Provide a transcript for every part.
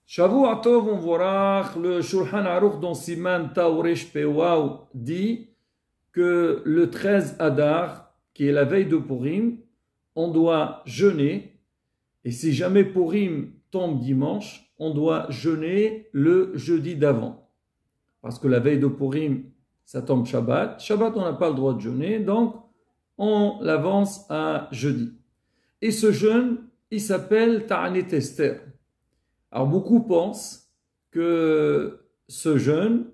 Shavua Tov, on verra le Shulchan Aruch dans Siman Taoresh Pewaou dit que le 13 Adar, qui est la veille de Purim, on doit jeûner. Et si jamais Purim tombe dimanche, on doit jeûner le jeudi d'avant. Parce que la veille de Purim, ça tombe Shabbat. Shabbat, on n'a pas le droit de jeûner, donc on l'avance à jeudi. Et ce jeûne, il s'appelle Ta'anit Esther. Alors beaucoup pensent que ce jeûne,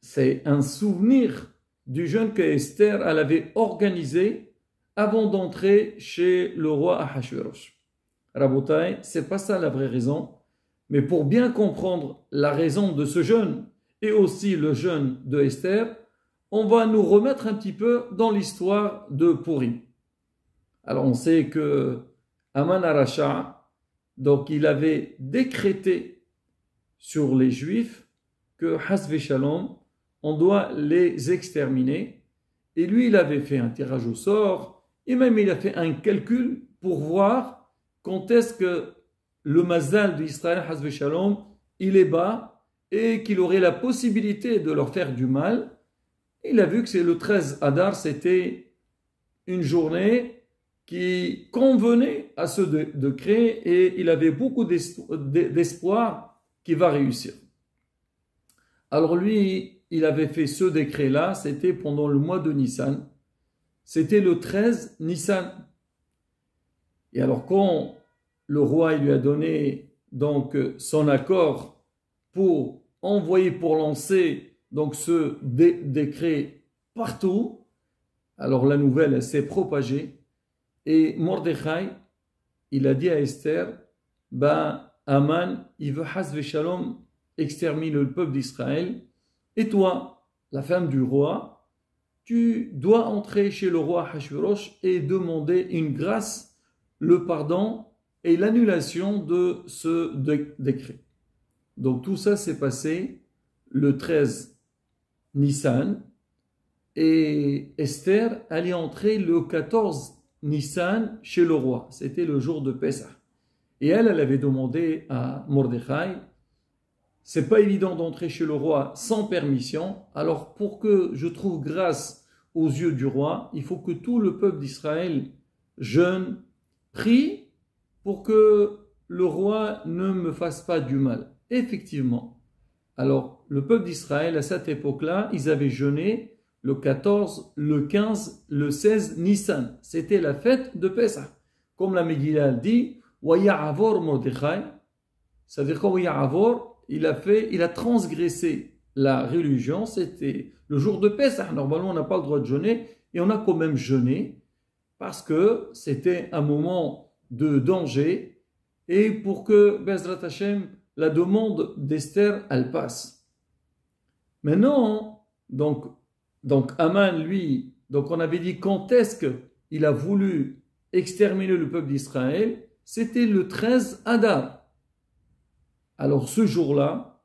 c'est un souvenir du jeûne que Esther elle avait organisé avant d'entrer chez le roi Ahasuerus. Rabotai, c'est pas ça la vraie raison, mais pour bien comprendre la raison de ce jeûne et aussi le jeûne de Esther, on va nous remettre un petit peu dans l'histoire de Purim. Alors on sait que Aman Arasha, donc il avait décrété sur les Juifs que Hasve Shalom, on doit les exterminer. Et lui, il avait fait un tirage au sort, et même il a fait un calcul pour voir quand est-ce que le mazal d'Israël, Hasve Shalom, il est bas et qu'il aurait la possibilité de leur faire du mal. Il a vu que c'est le 13 Adar, c'était une journée qui convenait à ce décret et il avait beaucoup d'espoir qu'il va réussir. Alors lui, il avait fait ce décret-là, c'était pendant le mois de Nissan, c'était le 13 Nissan. Et alors quand le roi il lui a donné donc son accord pour envoyer, pour lancer donc ce décret partout, alors la nouvelle s'est propagée. Et Mordechai, il a dit à Esther, Aman, il veut Hasve Shalom exterminer le peuple d'Israël. Et toi, la femme du roi, tu dois entrer chez le roi Ahasuerus et demander une grâce, le pardon et l'annulation de ce décret. Donc tout ça s'est passé le 13 Nissan et Esther allait entrer le 14 Nissan chez le roi. C'était le jour de Pessah. Et elle avait demandé à Mordechai, c'est pas évident d'entrer chez le roi sans permission, alors pour que je trouve grâce aux yeux du roi, il faut que tout le peuple d'Israël jeûne, prie pour que le roi ne me fasse pas du mal. Effectivement. Alors, le peuple d'Israël, à cette époque-là, ils avaient jeûné le 14, le 15, le 16 Nissan. C'était la fête de Pessah. Comme la Megillah dit, Waya'avor Mordechai, c'est-à-dire qu'en Waya'avor, il a transgressé la religion, c'était le jour de Pessah. Normalement, on n'a pas le droit de jeûner, et on a quand même jeûné, parce que c'était un moment de danger, et pour que, Bezrat Hashem, la demande d'Esther, elle passe. Maintenant, donc Aman, lui, donc on avait dit quand est-ce qu'il a voulu exterminer le peuple d'Israël, c'était le 13 Adar. Alors ce jour-là,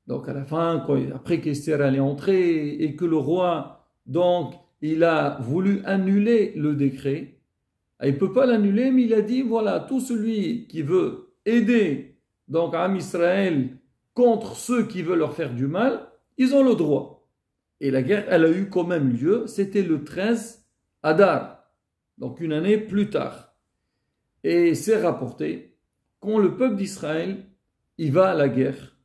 donc à la fin, après qu'Esther allait entrer et que le roi, donc, il a voulu annuler le décret, il ne peut pas l'annuler, mais il a dit, voilà, tout celui qui veut aider donc Am Israël contre ceux qui veulent leur faire du mal, ils ont le droit. Et la guerre, elle a eu quand même lieu, c'était le 13 Adar, donc une année plus tard. Et c'est rapporté, quand le peuple d'Israël, il va à la guerre,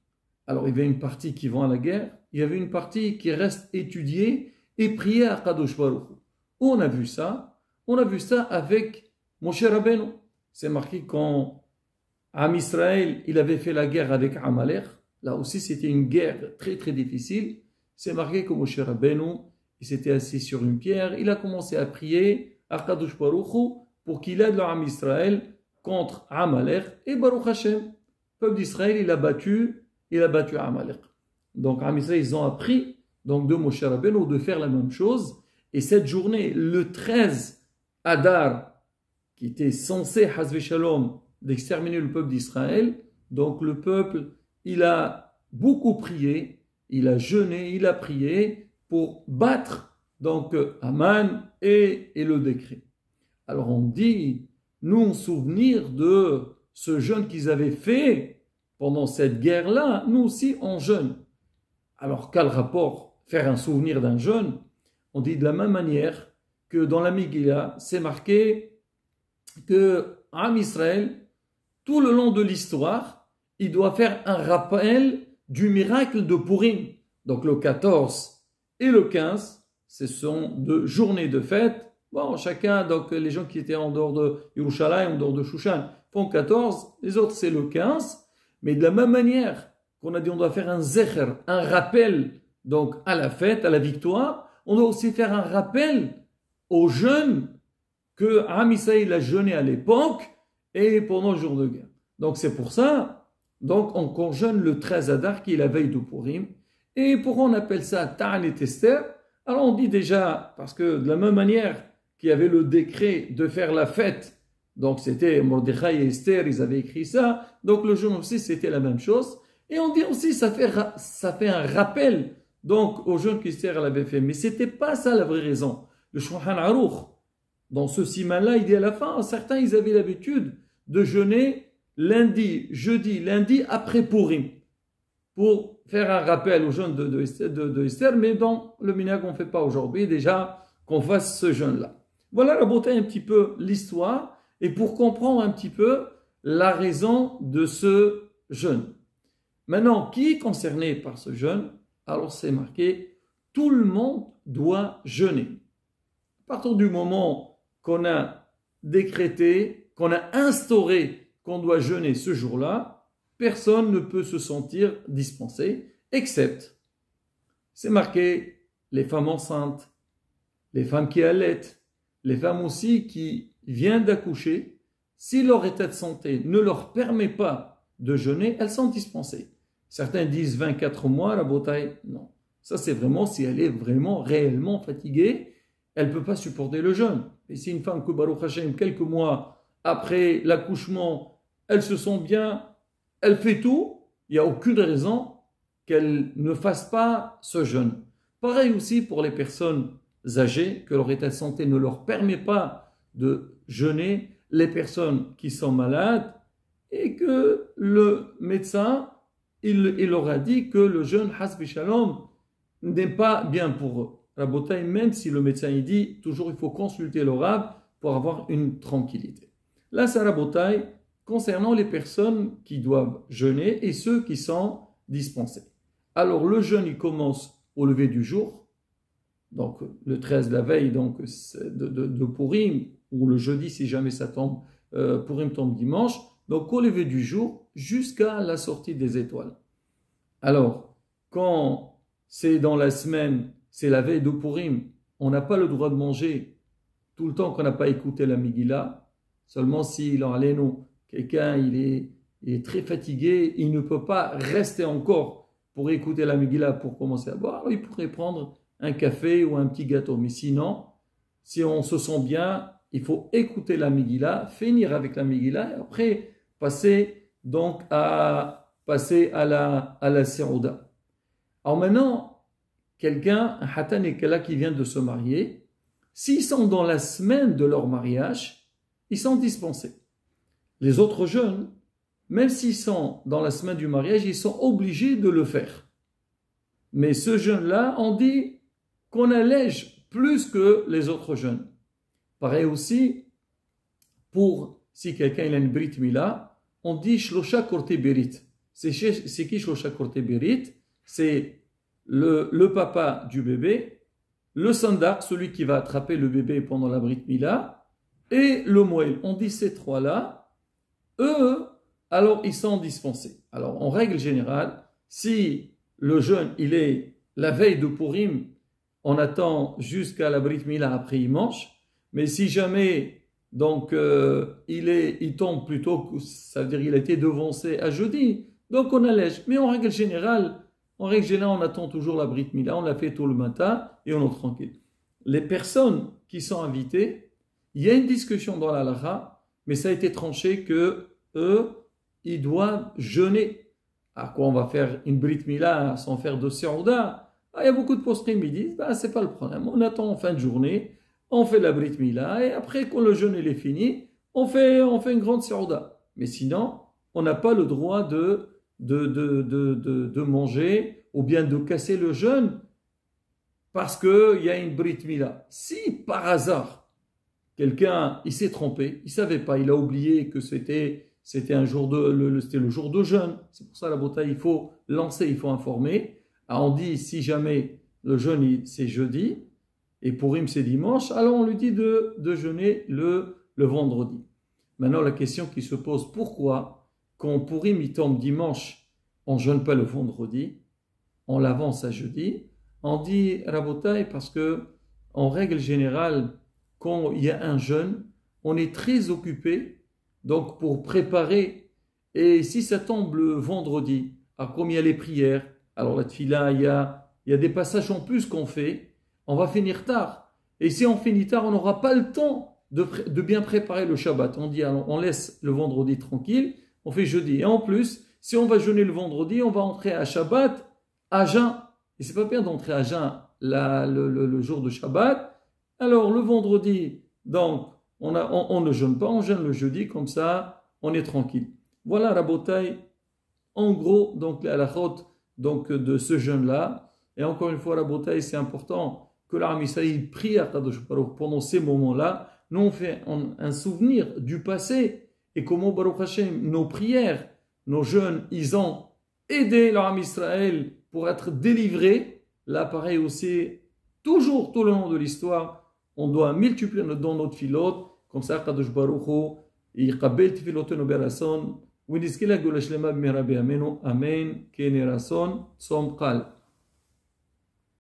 alors il y avait une partie qui va à la guerre, il y avait une partie qui reste étudiée et prier à Kadosh Baruch Hu. Où on a vu ça? On a vu ça avec Moshe Rabbeinu. C'est marqué quand Am Israël, il avait fait la guerre avec Amalek. Là aussi, c'était une guerre très très difficile. C'est marqué que Moshe Rabbeinu, il s'était assis sur une pierre, il a commencé à prier à Kadosh Baruch Hu pour qu'il aide le Am Israël contre Amalek. Et Baruch Hashem, le peuple d'Israël, il a battu Amalek. Donc Am Israël, ils ont appris donc, de Moshe Rabbeinu de faire la même chose. Et cette journée, le 13 Adar, qui était censé, Hasve Shalom, d'exterminer le peuple d'Israël, donc le peuple, il a beaucoup prié, il a jeûné, il a prié pour battre donc Aman et le décret. Alors on dit, nous en souvenir de ce jeûne qu'ils avaient fait pendant cette guerre-là, nous aussi on jeûne. Alors quel rapport faire un souvenir d'un jeûne? On dit de la même manière que dans la Megillah, c'est marqué que Am Israël, tout le long de l'histoire, il doit faire un rappel du miracle de Purim. Donc le 14 et le 15, ce sont deux journées de fête. Bon, chacun, donc les gens qui étaient en dehors de Yerushalayim, en dehors de Shushan, font 14, les autres c'est le 15. Mais de la même manière qu'on a dit on doit faire un zecher, un rappel donc à la fête, à la victoire, on doit aussi faire un rappel aux jeûnes que Am Israël a jeûné à l'époque et pendant le jour de guerre. Donc c'est pour ça, donc on jeûne le 13 Adar qui est la veille de Purim. Et pourquoi on appelle ça Ta'anet Esther? Alors on dit déjà, parce que de la même manière qu'il y avait le décret de faire la fête, donc c'était Mordechai et Esther, ils avaient écrit ça, donc le jeûne aussi c'était la même chose. Et on dit aussi ça fait un rappel donc au jeûne qu'Esther avait fait. Mais c'était pas ça la vraie raison. Le Shulchan Aruch, dans ce siman-là, il dit à la fin, certains ils avaient l'habitude de jeûner lundi, jeudi, lundi après Purim, pour faire un rappel au jeûne de Esther, mais dans le minhag qu'on ne fait pas aujourd'hui, déjà qu'on fasse ce jeûne-là. Voilà la beauté un petit peu l'histoire, et pour comprendre un petit peu la raison de ce jeûne. Maintenant, qui est concerné par ce jeûne? Alors c'est marqué, tout le monde doit jeûner. À partir du moment qu'on a décrété, qu'on a instauré qu'on doit jeûner ce jour-là, personne ne peut se sentir dispensé, excepte, c'est marqué, les femmes enceintes, les femmes qui allaitent, les femmes aussi qui viennent d'accoucher, si leur état de santé ne leur permet pas de jeûner, elles sont dispensées. Certains disent 24 mois, la bataille, non. Ça c'est vraiment si elle est vraiment réellement fatiguée, elle ne peut pas supporter le jeûne. Et si une femme que Baruch Hashem, quelques mois après l'accouchement, elle se sent bien, elle fait tout, il n'y a aucune raison qu'elle ne fasse pas ce jeûne. Pareil aussi pour les personnes âgées, que leur état de santé ne leur permet pas de jeûner, les personnes qui sont malades, et que le médecin, il leur a dit que le jeûne, hasbi shalom, n'est pas bien pour eux. La beauté, même si le médecin il dit, toujours il faut consulter le rab pour avoir une tranquillité. Là, c'est la beauté concernant les personnes qui doivent jeûner et ceux qui sont dispensés. Alors, le jeûne, il commence au lever du jour, donc le 13 la veille donc, de Purim, ou le jeudi si jamais ça tombe, Purim tombe dimanche, donc au lever du jour jusqu'à la sortie des étoiles. Alors, quand c'est dans la semaine, c'est la veille de Purim, on n'a pas le droit de manger tout le temps qu'on n'a pas écouté la Megillah, seulement si quelqu'un il est très fatigué, il ne peut pas rester encore pour écouter la Megillah pour commencer à boire, alors il pourrait prendre un café ou un petit gâteau. Mais sinon, si on se sent bien, il faut écouter la Megillah, finir avec la Megillah et après passer donc à la Sérouda. Alors maintenant, quelqu'un, un Hatan et Kala qui vient de se marier, s'ils sont dans la semaine de leur mariage, ils sont dispensés. Les autres jeunes, même s'ils sont dans la semaine du mariage, ils sont obligés de le faire. Mais ce jeûne-là, on dit qu'on allège plus que les autres jeûnes. Pareil aussi, pour si quelqu'un il a une Brit Mila, on dit Shlosha Korte Berit. C'est qui Shlosha Korte Berit? C'est le papa du bébé, le sandak, celui qui va attraper le bébé pendant la Brit Mila, et le Moël. On dit ces trois-là, eux, alors ils sont dispensés. Alors en règle générale, si le jeûne, il est la veille de Purim, on attend jusqu'à la Brit Mila, après il mange. Mais si jamais donc il tombe plutôt, ça veut dire il a été devancé à jeudi, donc on allège. Mais en règle générale, on attend toujours la Brit Mila, on la fait tôt le matin et on est tranquille. Les personnes qui sont invitées, il y a une discussion dans la halakha, mais ça a été tranché que eux, ils doivent jeûner. À quoi on va faire une Brit Mila sans faire de Sérouda? Il y a beaucoup de postim qui disent, c'est pas le problème, on attend en fin de journée, on fait la Brit Mila, et après, quand le jeûne est fini, on fait une grande Sérouda. Mais sinon, on n'a pas le droit de de manger ou bien de casser le jeûne parce qu'il y a une Brit Mila. Si par hasard, quelqu'un il s'est trompé, il ne savait pas, il a oublié que c'était un jour c'était le jour de jeûne. C'est pour ça la bouteille, il faut lancer, il faut informer. Alors on dit si jamais le jeûne c'est jeudi et Pourim c'est dimanche, alors on lui dit de jeûner le vendredi. Maintenant la question qui se pose, pourquoi quand Pourim il tombe dimanche, on ne jeûne pas le vendredi, on l'avance à jeudi? On dit Rabotai parce que en règle générale, quand il y a un jeûne, on est très occupé donc pour préparer. Et si ça tombe le vendredi, alors comme il y a les prières, alors la tfila, il y a des passages en plus qu'on fait, on va finir tard. Et si on finit tard, on n'aura pas le temps de bien préparer le Shabbat. On dit, alors, on laisse le vendredi tranquille, on fait jeudi. Et en plus, si on va jeûner le vendredi, on va entrer à Shabbat à jeun. Et c'est pas bien d'entrer à jeun le jour de Shabbat. Alors le vendredi, donc, on ne jeûne pas, on jeûne le jeudi, comme ça, on est tranquille. Voilà Rabotai, en gros, donc la halachot donc de ce jeûne-là. Et encore une fois, Rabotai, c'est important que l'Am Israël prie à Kadosh Baruch pendant ces moments-là. Nous, on fait un souvenir du passé et comment Baruch Hashem, nos prières, nos jeûnes, ils ont aidé l'Am Israël pour être délivrés. Là, pareil aussi, toujours tout le long de l'histoire, on doit multiplier dans notre filote, comme ça, Kadosh Baruch Hu, يقبل تفيلوتنا براسون ونسكيلا قول شلما بمهربي أمين كيني راسون صوم قال